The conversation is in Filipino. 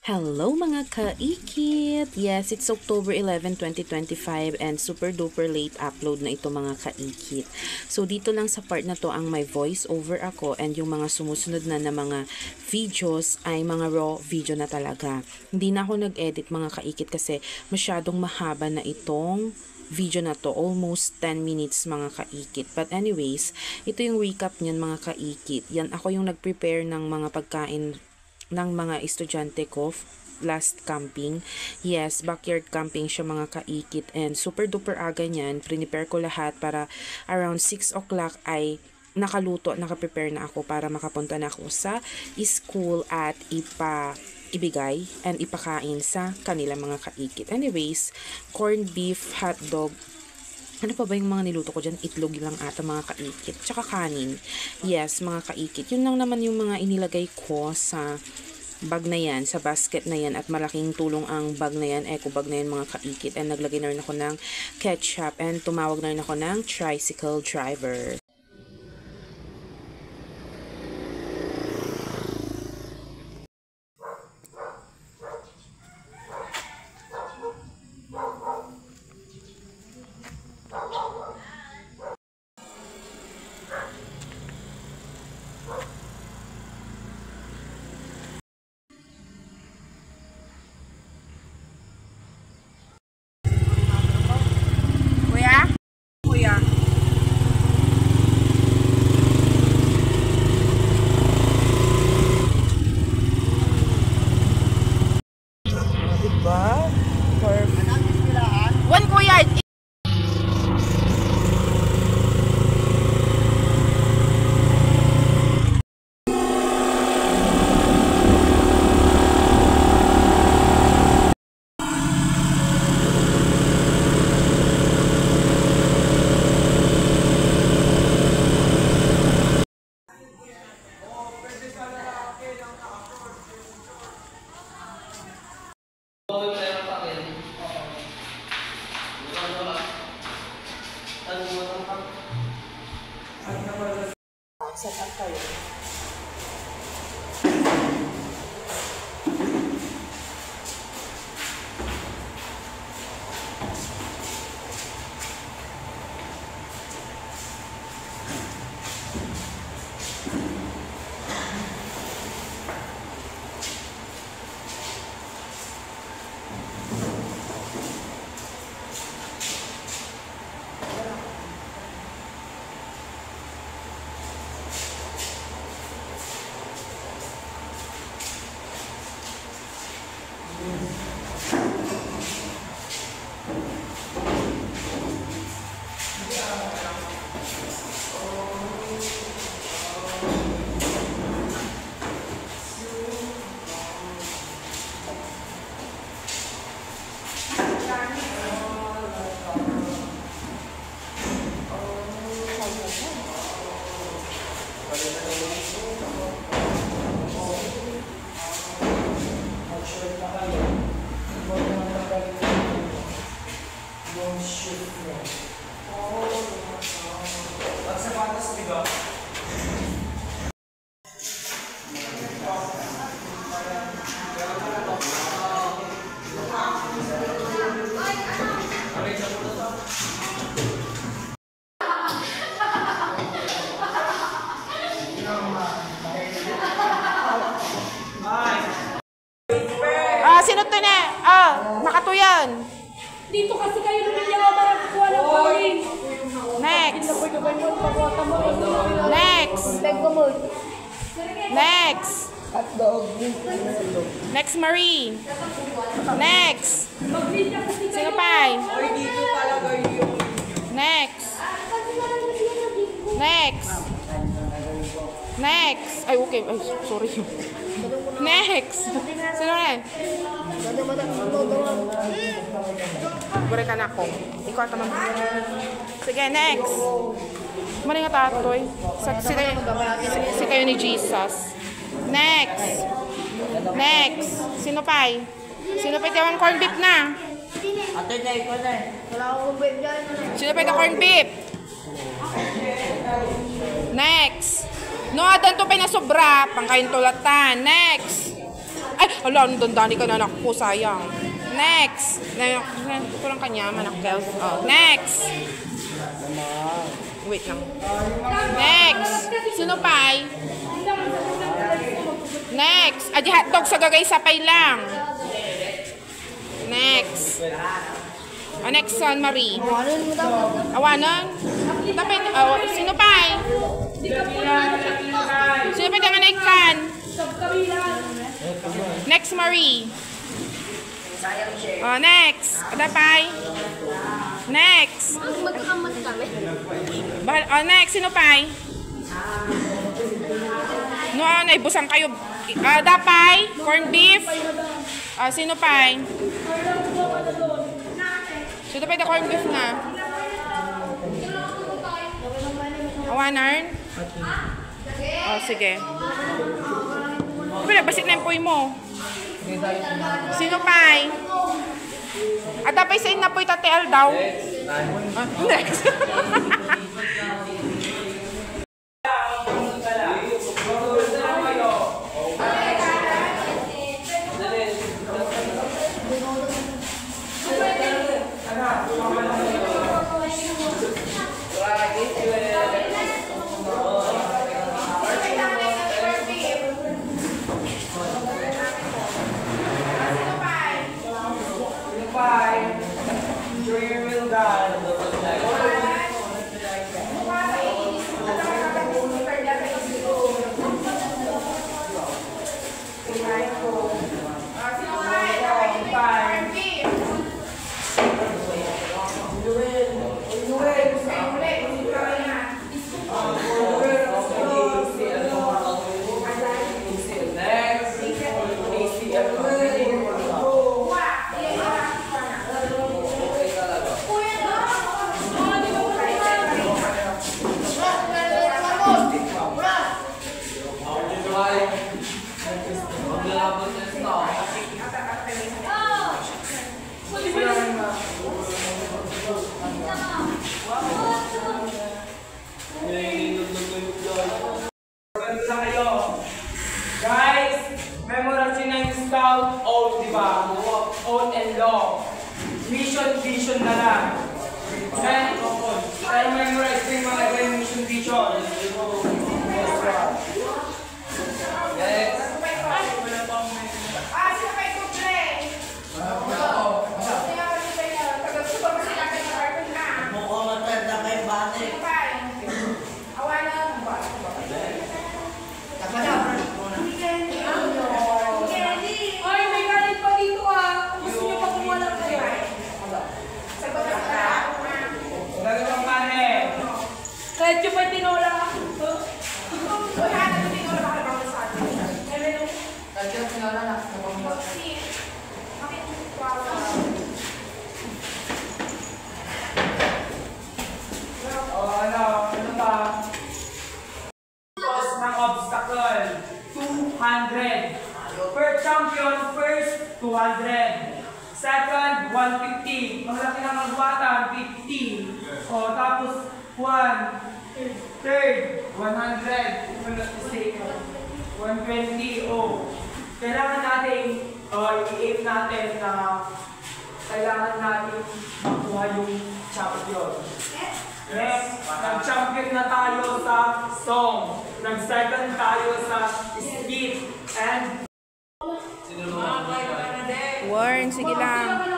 Hello mga kaikit! Yes, it's October 11, 2025 and super duper late upload na ito mga kaikit. So dito lang sa part na to ang may voice over ako and yung mga sumusunod na mga videos ay mga raw video na talaga. Hindi na ako nag-edit mga kaikit kasi masyadong mahaba na itong video na to, almost 10 minutes mga kaikit. But anyways, ito yung recap niyan mga kaikit. Yan ako yung nag-prepare ng mga pagkain ng mga estudyante ko last camping. Yes, backyard camping siya mga kaikit and super duper aga niyan. Prepare ko lahat para around 6 o'clock ay nakaluto, nakaprepare na ako para makapunta na ako sa school at ibigay and ipakain sa kanila mga kaikit. Anyways, corned beef, hotdog, ano pa ba yung mga niluto ko dyan? Itlog lang ata mga kaikit. Tsaka kanin. Yes, mga kaikit. Yun lang naman yung mga inilagay ko sa bag na yan, sa basket na yan. At malaking tulong ang bag na yan, eco bag na yan mga kaikit. And naglagay na rin ako ng ketchup. And tumawag na rin ako ng tricycle driver. One kuya. Set up kayo. Sino to na? Nakatuyan. Dito kasi kayo naman yung marakuha ng bawing. Next. Next. Next. Next, Marie. Next. Sino pa? Next. Next. Next. Ay, okay. Ay, sorry. Next. Sino na? Bure ka na ako. Ikaw at naman. Sige, next. Mali nga tatoy. Si kayo ni Jesus. Next. Next. Sino pa? Sino pa ito corn beef na? Ate na ikaw na. Wala akong beef dyan. Sino pa ito corn beef? Next. No, adan to pa na sobra. Pangkain tulatan. Next. Ay, ala, dandani ka na, anak ko, sayang. Next. Kurang kanya, manak Kels. Oh, next. Wait lang. Next. Sino pay? Next. Adi hotdog sa gagay sapay lang. Next. Next son, Marie. Awanan? Dapat, sino pay? Sino pay ka next son? Next, Marie. Next. Ada pay? Next. Magkakamot kami. Next, sino pay? No, naibusan kayo. Dapay, corn beef. Sino pay? Sino pay the corn beef nga? Awanan? Sige. Basit na yung poy mo. Sino pay? Dapay sa na poy tatel daw. Next. Guys, memorasyon na yung scout oath, di ba? Oath and law. Mission, vision na lang. Then, tayo memorize yung mga mission, vision. Yes. Ay, may galit pa dito ah. Gusto niyo pa kumuha ng kayo. Kahit yung pa tinola. Ano ba? Cause ng obstacle, 200. Per champion, first, 200. Second, 150. Malaki ng magwatan, 50. Tapos, 1. Third, 100. 120. Kailangan natin, i-aim natin na kailangan natin makuha yung champion. Next, nag-champion na tayo sa song. Nag-second tayo sa skit. And Warren, sige lang.